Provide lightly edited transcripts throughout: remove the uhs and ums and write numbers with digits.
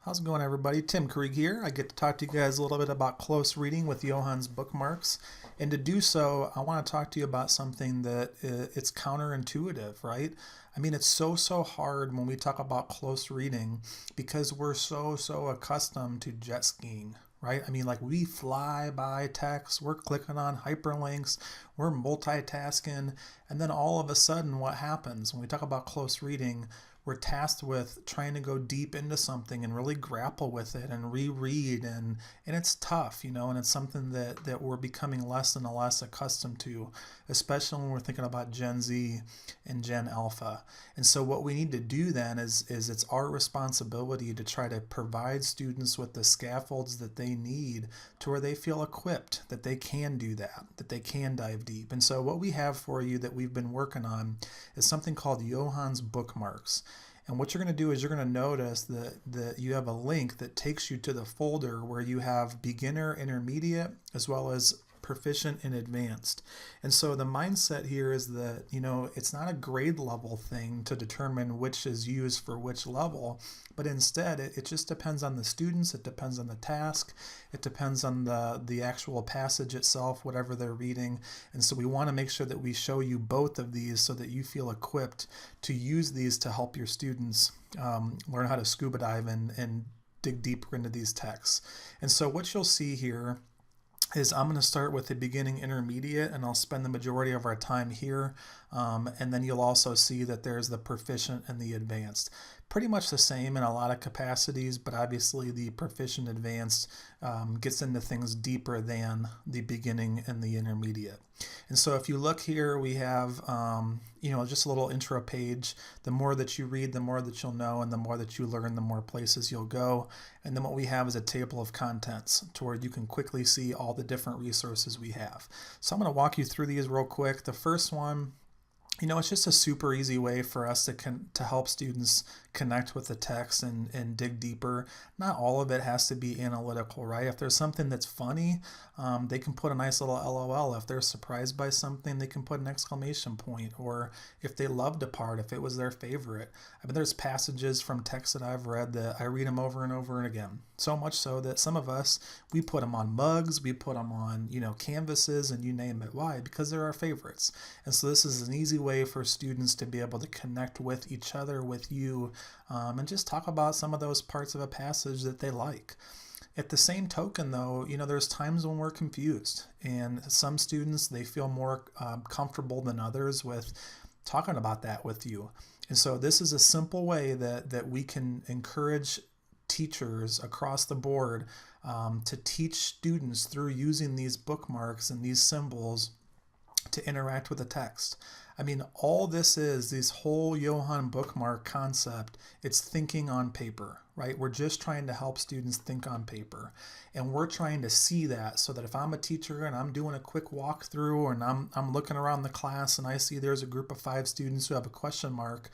How's it going, everybody? Tim Krieg here. I get to talk to you guys a little bit about close reading with Yohan's bookmarks. And to do so, I want to talk to you about something that it's counterintuitive, right? I mean, it's so hard when we talk about close reading because we're so accustomed to jet skiing, right? I mean, like we fly by text, we're clicking on hyperlinks, we're multitasking, and then all of a sudden, what happens when we talk about close reading? We're tasked with trying to go deep into something and really grapple with it and reread and it's tough, and it's something that we're becoming less and less accustomed to, especially when we're thinking about Gen Z and Gen Alpha. And so what we need to do then is it's our responsibility to try to provide students with the scaffolds that they need to where they feel equipped, that they can do that they can dive deep. And so what we have for you that we've been working on is something called Yohan's Bookmarks. And what you're going to do is you're going to notice that you have a link that takes you to the folder where you have beginner, intermediate, as well as proficient and advanced. And so the mindset here is that, it's not a grade level thing to determine which is used for which level, but instead it just depends on the students, it depends on the task, it depends on the actual passage itself, whatever they're reading. And so we want to make sure that we show you both of these so that you feel equipped to use these to help your students learn how to scuba dive and dig deeper into these texts. And so what you'll see here is I'm going to start with the beginning intermediate and I'll spend the majority of our time here. And then you'll also see that there's the proficient and the advanced. Pretty much the same in a lot of capacities, but obviously the proficient advanced gets into things deeper than the beginning and the intermediate. And so if you look here, we have, just a little intro page. The more that you read, the more that you'll know, and the more that you learn, the more places you'll go. And then what we have is a table of contents to where you can quickly see all the different resources we have. So I'm going to walk you through these real quick. The first one, it's just a super easy way for us to help students connect with the text and dig deeper. Not all of it has to be analytical, right? If there's something that's funny, they can put a nice little LOL. If they're surprised by something, they can put an exclamation point. Or if they loved a part, if it was their favorite. I mean, there's passages from texts that I've read that I read them over and over and again. So much so that some of us, we put them on mugs, we put them on, canvases, and you name it. Why? Because they're our favorites. And so this is an easy way for students to be able to connect with each other, with you, and just talk about some of those parts of a passage that they like. At the same token, though, there's times when we're confused, and some students, they feel more comfortable than others with talking about that with you. And so this is a simple way that we can encourage teachers across the board to teach students through using these bookmarks and these symbols to interact with the text. I mean, all this whole Yohan bookmark concept, it's thinking on paper, right? We're just trying to help students think on paper. And we're trying to see that so that if I'm a teacher and I'm doing a quick walkthrough and I'm looking around the class and I see there's a group of 5 students who have a question mark,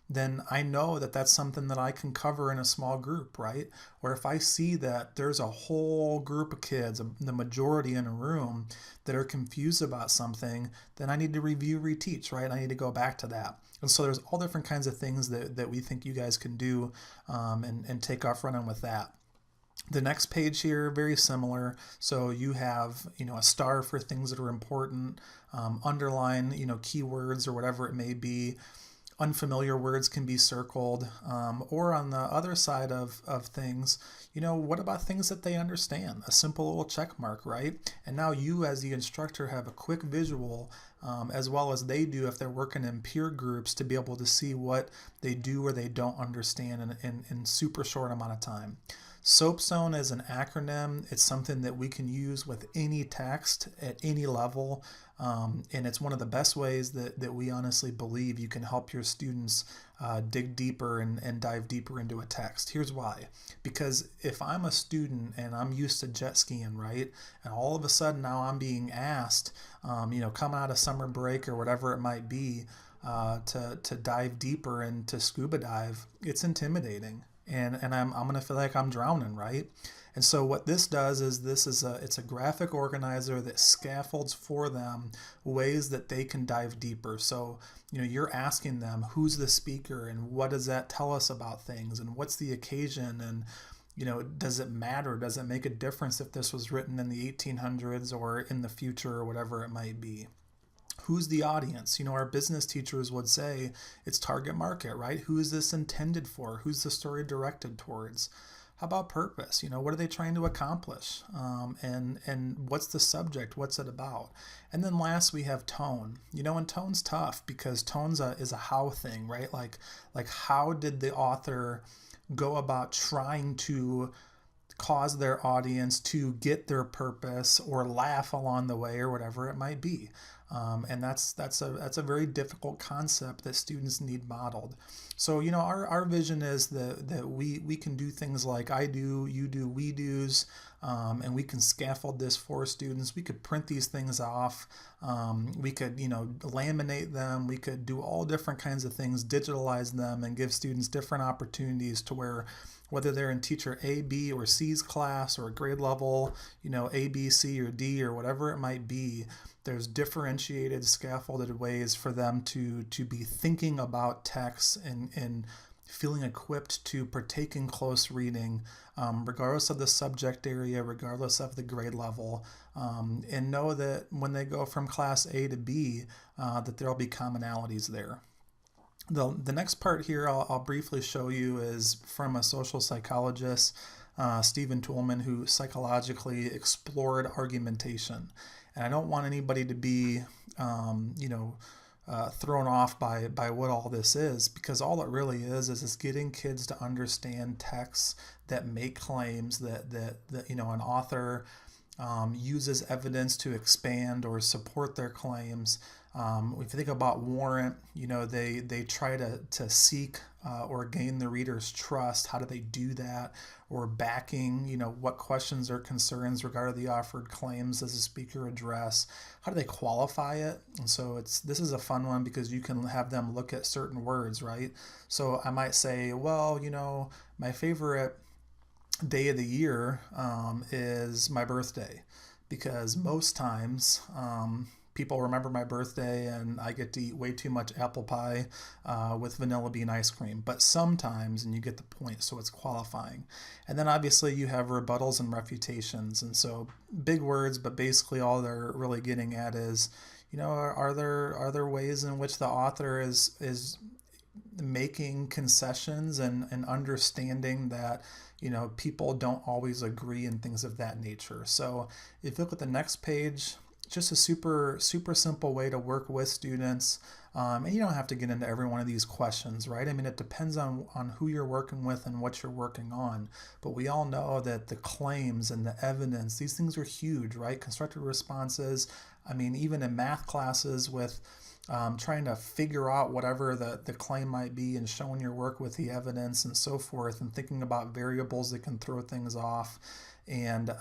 then I know that that's something that I can cover in a small group, right? Or if I see that there's a whole group of kids, the majority in a room, that are confused about something, then I need to review, reteach, right? I need to go back to that. And so there's all different kinds of things that we think you guys can do and take off running with that. The next page here, very similar. So you have, a star for things that are important, underline, keywords or whatever it may be. Unfamiliar words can be circled, or on the other side of things, what about things that they understand? A simple little check mark, right? And now you as the instructor have a quick visual, as well as they do if they're working in peer groups, to be able to see what they do or they don't understand in super short amount of time. SOAPZone is an acronym. It's something that we can use with any text at any level. And it's one of the best ways that we honestly believe you can help your students dig deeper and dive deeper into a text. Here's why. Because if I'm a student and I'm used to jet skiing, right, and all of a sudden now I'm being asked, coming out of summer break or whatever it might be, to dive deeper and to scuba dive, it's intimidating. And I'm going to feel like I'm drowning, right? And so what this does is it's a graphic organizer that scaffolds for them ways that they can dive deeper. So, you're asking them who's the speaker and what does that tell us about things and what's the occasion and does it matter? Does it make a difference if this was written in the 1800s or in the future or whatever it might be? Who's the audience? Our business teachers would say it's target market, right? Who is this intended for? Who's the story directed towards? How about purpose? What are they trying to accomplish? And what's the subject? What's it about? And then last we have tone. And tone's tough because tone's is a how thing, right? Like how did the author go about trying to cause their audience to get their purpose or laugh along the way or whatever it might be. And that's a very difficult concept that students need modeled. So our vision is that we can do things like I do, you do, we do's, and we can scaffold this for students. We could print these things off. We could laminate them. We could do all different kinds of things, digitalize them, and give students different opportunities to where, whether they're in teacher A, B, or C's class or grade level, A, B, C, or D, or whatever it might be, there's differentiated, scaffolded ways for them to be thinking about text and feeling equipped to partake in close reading, regardless of the subject area, regardless of the grade level, and know that when they go from class A to B, that there'll be commonalities there. The next part here I'll briefly show you is from a social psychologist, Stephen Toulmin, who psychologically explored argumentation. And I don't want anybody to be, thrown off by what all this is, because all it really is it's getting kids to understand texts that make claims that an author uses evidence to expand or support their claims. If you think about warrant, they try to seek or gain the reader's trust. How do they do that? Or backing, what questions or concerns regarding the offered claims does the speaker address? How do they qualify it? And so this is a fun one because you can have them look at certain words, right? So I might say, well, my favorite day of the year is my birthday, because most times people remember my birthday and I get to eat way too much apple pie with vanilla bean ice cream. But sometimes, and you get the point, so it's qualifying. And then obviously you have rebuttals and refutations. And so big words, but basically all they're really getting at is, are there ways in which the author is making concessions and understanding that people don't always agree and things of that nature. So if you look at the next page, just a super simple way to work with students, and you don't have to get into every one of these questions, right? I mean, it depends on who you're working with and what you're working on, but we all know that the claims and the evidence, these things are huge, right? Constructive responses, I mean, even in math classes with trying to figure out whatever the claim might be and showing your work with the evidence and so forth, and thinking about variables that can throw things off, and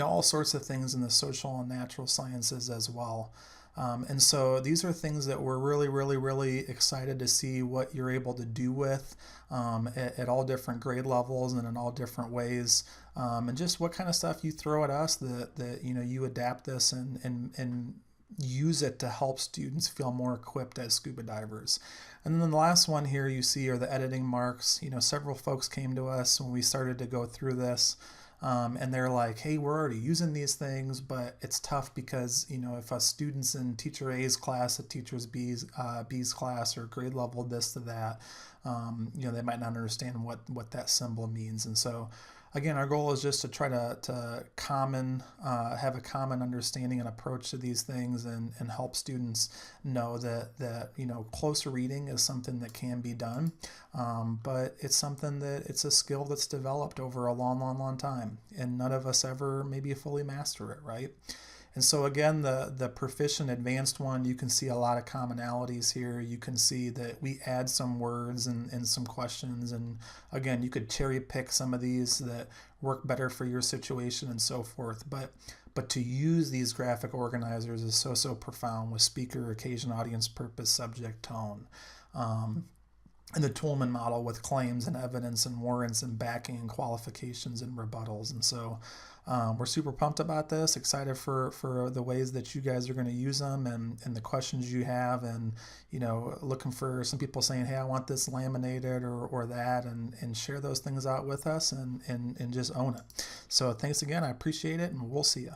all sorts of things in the social and natural sciences as well. And so these are things that we're really, really, really excited to see what you're able to do with at all different grade levels and in all different ways, and just what kind of stuff you throw at us that you adapt this and use it to help students feel more equipped as scuba divers. And then the last one here you see are the editing marks. Several folks came to us when we started to go through this, and they're like, hey, we're already using these things, but it's tough because if a student's in teacher A's class, a teacher's B's class, or grade level this to that, they might not understand what that symbol means. And so again, our goal is just to try to have a common understanding and approach to these things, and help students know that close reading is something that can be done, but it's something that it's a skill that's developed over a long time, and none of us ever maybe fully master it, right? And so again, the proficient advanced one, you can see a lot of commonalities here. You can see that we add some words and some questions. And again, you could cherry pick some of these that work better for your situation and so forth. But to use these graphic organizers is so profound with speaker, occasion, audience, purpose, subject, tone. and the Toolman model with claims and evidence and warrants and backing and qualifications and rebuttals. And so we're super pumped about this, excited for the ways that you guys are going to use them and the questions you have, and looking for some people saying, hey, I want this laminated or that, and share those things out with us and just own it. So thanks again. I appreciate it, and we'll see you.